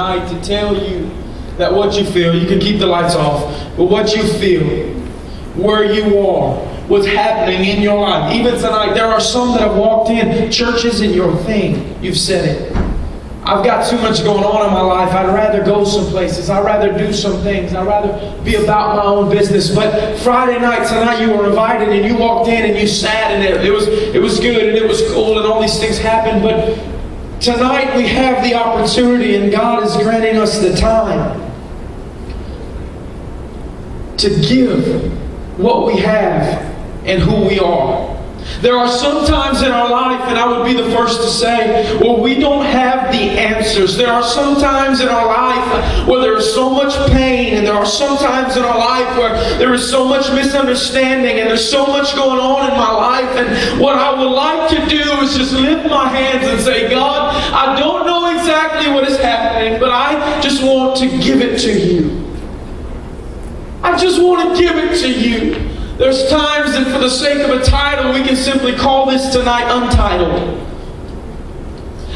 To tell you that what you feel, you can keep the lights off, but what you feel, where you are, what's happening in your life. Even tonight, there are some that have walked in. Church isn't your thing. You've said it. I've got too much going on in my life. I'd rather go some places. I'd rather do some things. I'd rather be about my own business. But Friday night, tonight, you were invited and you walked in and you sat and it was good and it was cool and all these things happened. But tonight we have the opportunity, and God is granting us the time to give what we have and who we are. There are some times in our life, and I would be the first to say, where we don't have the answers. There are some times in our life where there is so much pain, and there are some times in our life where there is so much misunderstanding, and there's so much going on in my life. And what I would like to do is just lift my hands and say, God, I don't know exactly what is happening, but I just want to give it to you. I just want to give it to you. There's times that for the sake of a title, we can simply call this tonight Untitled.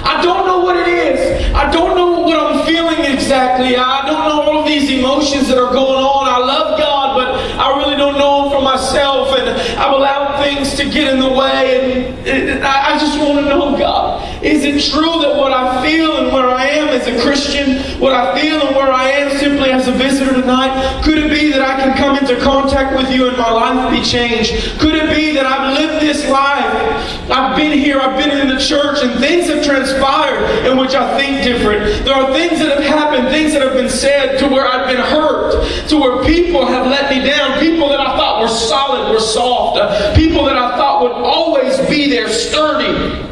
I don't know what it is. I don't know what I'm feeling exactly. I don't know all of these emotions that are going on. I love God, but I really don't know Him for myself. And I've allowed things to get in the way. And I just want to know, God, is it true that what I feel and where I am as a Christian, what I feel and where I am simply as a visitor tonight, could it be that I can come into contact with you and my life be changed? Could it be that I've lived this life? I've been here, I've been in the church, and things have transpired in which I think different. There are things that have happened, things that have been said to where I've been hurt, to where people have let me down, people that I thought were solid, were soft, people that I thought would always be there, sturdy.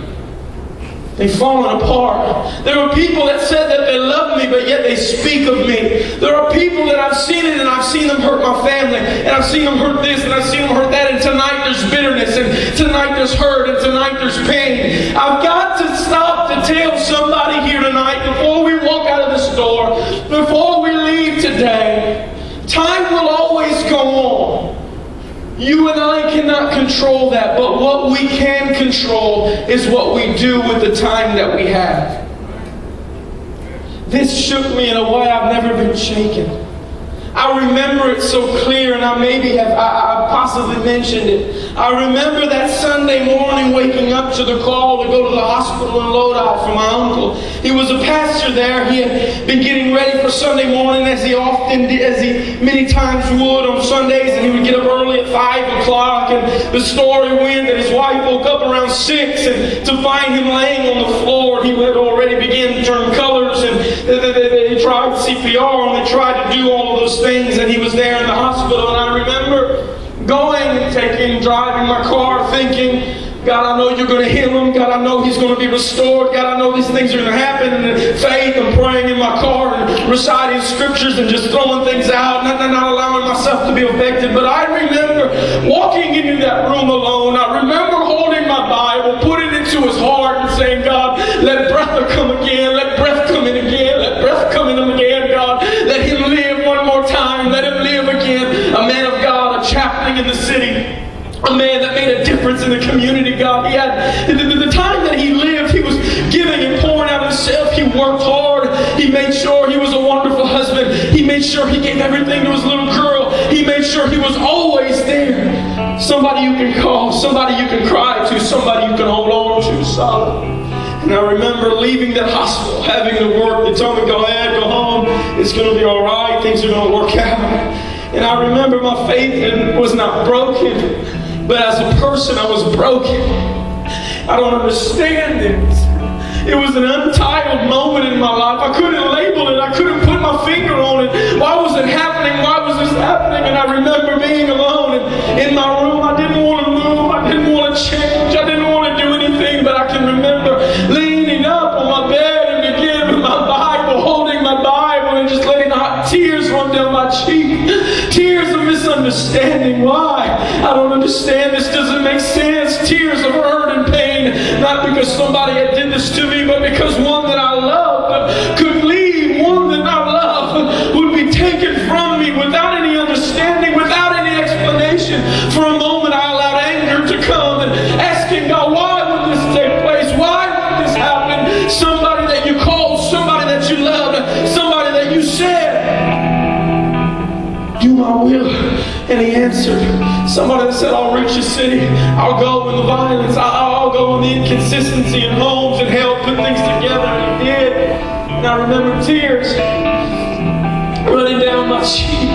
They've fallen apart. There are people that said that they love me, but yet they speak of me. There are people that I've seen it, and I've seen them hurt my family, and I've seen them hurt this, and I've seen them hurt that, and tonight there's bitterness, and tonight there's hurt, and tonight there's pain. I've got to stop to tell somebody here tonight, before we walk out of this door, before we leave today, time will always go on. You and I cannot control that, but what we can control is what we do with the time that we have. This shook me in a way I've never been shaken. I remember it so clear, and I possibly mentioned it. I remember that Sunday morning waking up to the call to go to the hospital in Lodi for my uncle. He was a pastor there. He had been getting ready for Sunday morning as he many times would on Sundays, and he would get up early at 5 o'clock. And the story went that his wife woke up around 6, and to find him laying on the floor, he had already begun to turn colors, and they tried CPR, and they tried to do all of those things, and he was there in the hospital. And I remember going and driving my car thinking, God, I know you're going to heal him. God, I know he's going to be restored. God, I know these things are going to happen. And in faith, I'm praying in my car and reciting scriptures and just throwing things out, not allowing myself to be affected. But I remember walking into that room alone. I remember holding my Bible, putting it to his heart and saying, God, let breath come again. Let breath come in again. Let breath come in him again, God. Let him live one more time. Let him live again. A man of God, a chaplain in the city. A man that made a difference in the community, God. He had, the time that he lived, he was giving and pouring out himself. He worked hard. He made sure he was a wonderful husband. He made sure he gave everything to his little girl. He made sure he was always there. Somebody you can call, somebody you can cry to, somebody you can hold on to, solid. And I remember leaving that hospital, having to work. They told me, go ahead, go home. It's going to be all right. Things are going to work out. And I remember my faith was not broken. But as a person, I was broken. I don't understand it. It was an untitled moment in my life. I couldn't label it. I couldn't put my finger on it. Why was it happening? Why was this happening? And I remember being alone and in my room. I didn't want to move. I didn't want to change. I didn't want to do anything. But I can remember leaning up on my bed and beginning with my Bible, holding my Bible and just letting hot tears run down my cheek. Tears of misunderstanding. Why? I don't understand. This doesn't make sense. Tears of hurt and pain. Not because somebody had did this to me, but because one that I loved could leave. One that I loved would be taken from me without any understanding, without any explanation. For a moment I allowed anger to come and asking God, why would this take place? Why would this happen? Somebody that you called, somebody that you loved, will. And he answered. Somebody that said, I'll reach a city. I'll go in the violence. I'll go in the inconsistency in homes and help put things together. And he did. And I remember tears running down my cheek,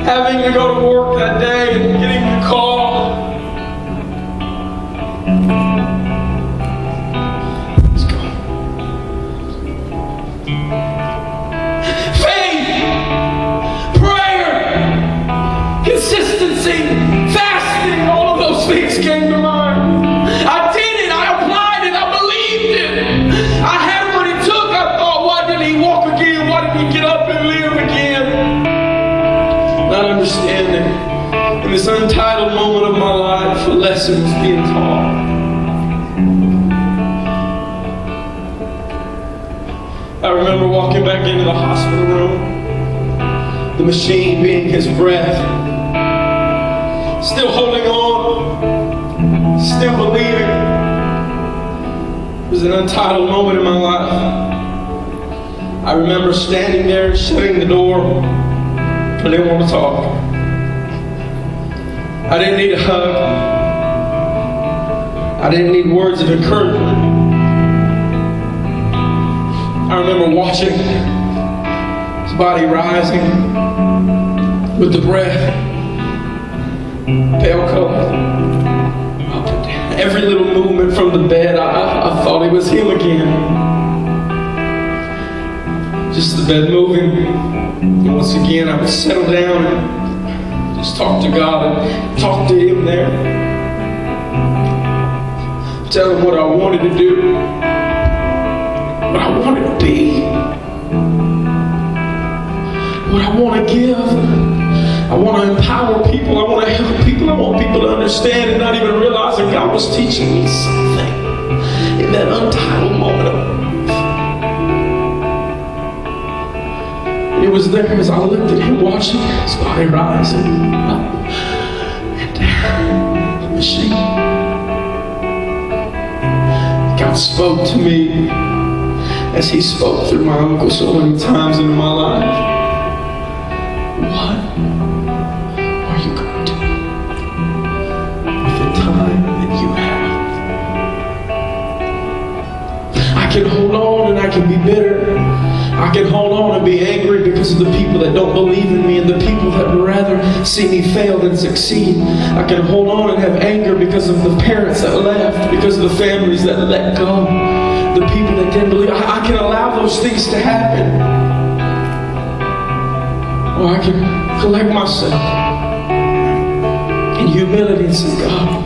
having to go to work that day and getting the call. Let's go. Faith, prayer, consistency, fasting, all of those things came to mind. I did it, I applied it, I believed it. I had what it took. I thought, why didn't he walk again? Why didn't he get up and live again? Not understanding, in this untitled moment of my life, a lesson was being taught. I remember walking back into the hospital room, the machine being his breath, still holding on, still believing. It was an untitled moment in my life. I remember standing there, shutting the door. I didn't want to talk. I didn't need a hug. I didn't need words of encouragement. I remember watching his body rising with the breath, pale color, up and down. Every little movement from the bed, I thought it was him again. Just the bed moving. And once again, I would settle down and just talk to God and talk to him there. Tell him what I wanted to do, what I wanted to be, what I want to give. I want to empower people. I want to help people. I want people to understand and not even realize that God was teaching me something in that untitled moment of my life. It was there as I looked at him, watching his body rise and up and down the machine. God spoke to me as he spoke through my uncle so many times in my life. What are you going to do with the time that you have? I can hold on and I can be bitter. I can hold on and be angry because of the people that don't believe in me and the people that would rather see me fail than succeed. I can hold on and have anger because of the parents that left, because of the families that let go, the people that didn't believe. I can allow those things to happen. Or I can collect myself in humility and say, God,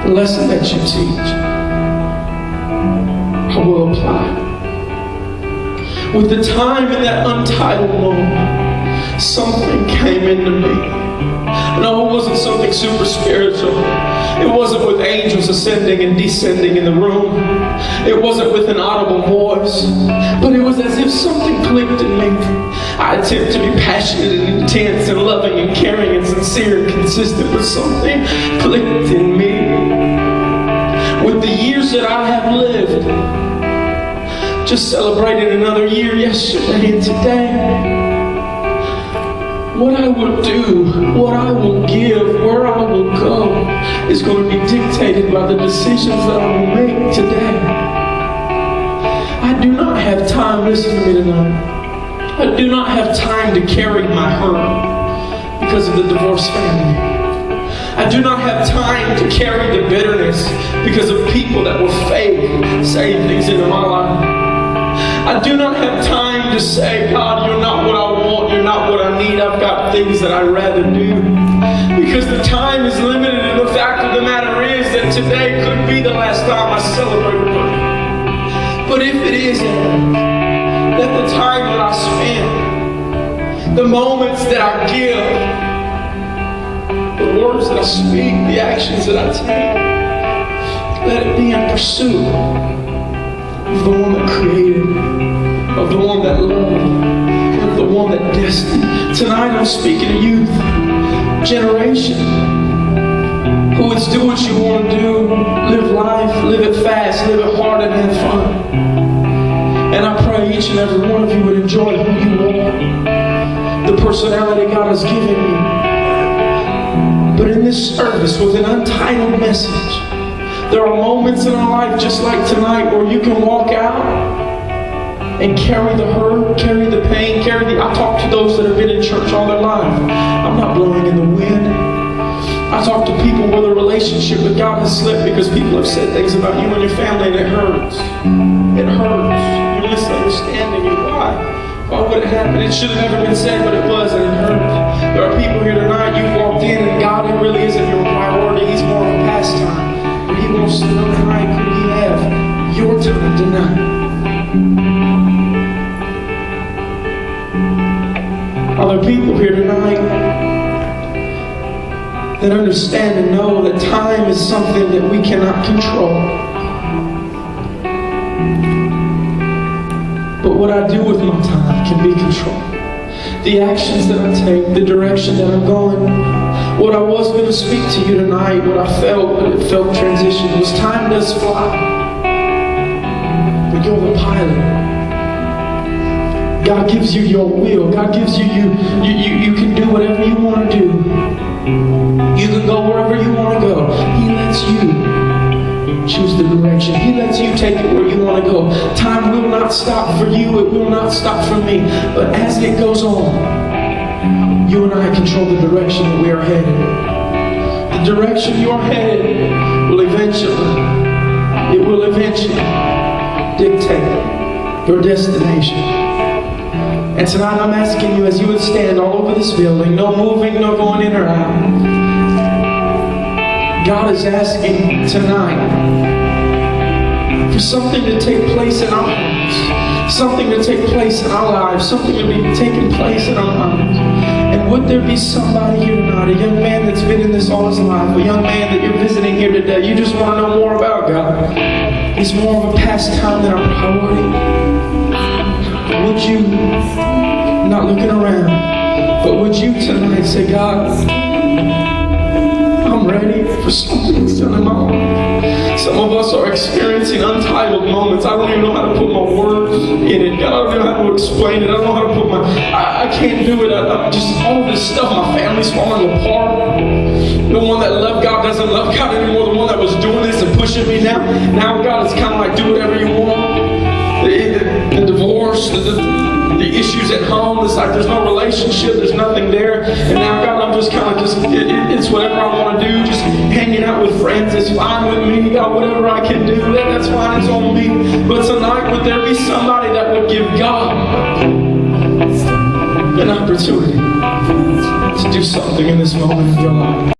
the lesson that you teach, I will apply. With the time in that untitled moment, something came into me. No, it wasn't something super spiritual. It wasn't with angels ascending and descending in the room. It wasn't with an audible voice. But it was as if something clicked in me. I attempt to be passionate and intense and loving and caring and sincere and consistent, but something clicked in me. With the years that I have lived, just celebrated another year yesterday and today. What I will do, what I will give, where I will go is going to be dictated by the decisions that I will make today. I do not have time, listen to me tonight. I do not have time to carry my hurt because of the divorced family. I do not have time to carry the bitterness because of people that will fail saying things into my life. I do not have time to say, God, you're not what I want, you're not what I need, I've got things that I'd rather do. Because the time is limited, and the fact of the matter is that today could be the last time I celebrate with you. But if it isn't, let the time that I spend, the moments that I give, the words that I speak, the actions that I take, let it be in pursuit of the one that created, of the one that loved, of the one that destined. Tonight I'm speaking to youth generation who would do what you want to do, live life, live it fast, live it hard, and have fun. And I pray each and every one of you would enjoy who you are, the the personality God has given me. But in this service with an untitled message, there are moments in our life just like tonight where you can walk out and carry the hurt, carry the pain, I talk to those that have been in church all their life. I'm not blowing in the wind. I talk to people where the relationship with God has slipped because people have said things about you and your family, and it hurts. It hurts. You're misunderstanding you. Why? Why would it happen? It should have never been said, but it was, and it hurt. There are people here tonight, you've walked in, and God really isn't your priority. He's more of a pastime. But He wants to know tonight, could He have your time tonight? Are there people here tonight that understand and know that time is something that we cannot control? But what I do with my time can be controlled. The actions that I take, the direction that I'm going. What I was going to speak to you tonight, what I felt transition was time does fly. But you're the pilot. God gives you your will. God gives you can do whatever you want to do. You can go wherever you want to go. He lets you choose the direction. He lets you take it where you want to go. Time will not stop for you. It will not stop for me. But as it goes on, you and I control the direction that we are headed. The direction you're headed will eventually dictate your destination. And tonight I'm asking you, as you would stand all over this building, no moving, no going in or out. God is asking tonight for something to take place in our hearts, something to take place in our lives, something to be taking place in our minds. And would there be somebody here tonight, a young man that's been in this all his life, a young man that you're visiting here today, you just want to know more about God. It's more of a pastime than a priority. Would you, not looking around, but would you tonight say, God, I'm ready for something to be done in my life. Some of us are experiencing untitled moments. I don't even know how to put my words in it. God, I don't know how to explain it. I don't know how to put I can't do it. I'm just all this stuff. My family's falling apart. The one that loved God doesn't love God anymore. The one that was doing this and pushing me now God is kind of like, do whatever you want. The divorce, the issues at home, it's like there's no relationship, there's nothing there. And now God, I'm just kind of it's whatever I want to do, just hanging out with friends, it's fine with me. God, whatever I can do, that's fine, it's on me. But tonight, would there be somebody that would give God an opportunity to do something in this moment of your life?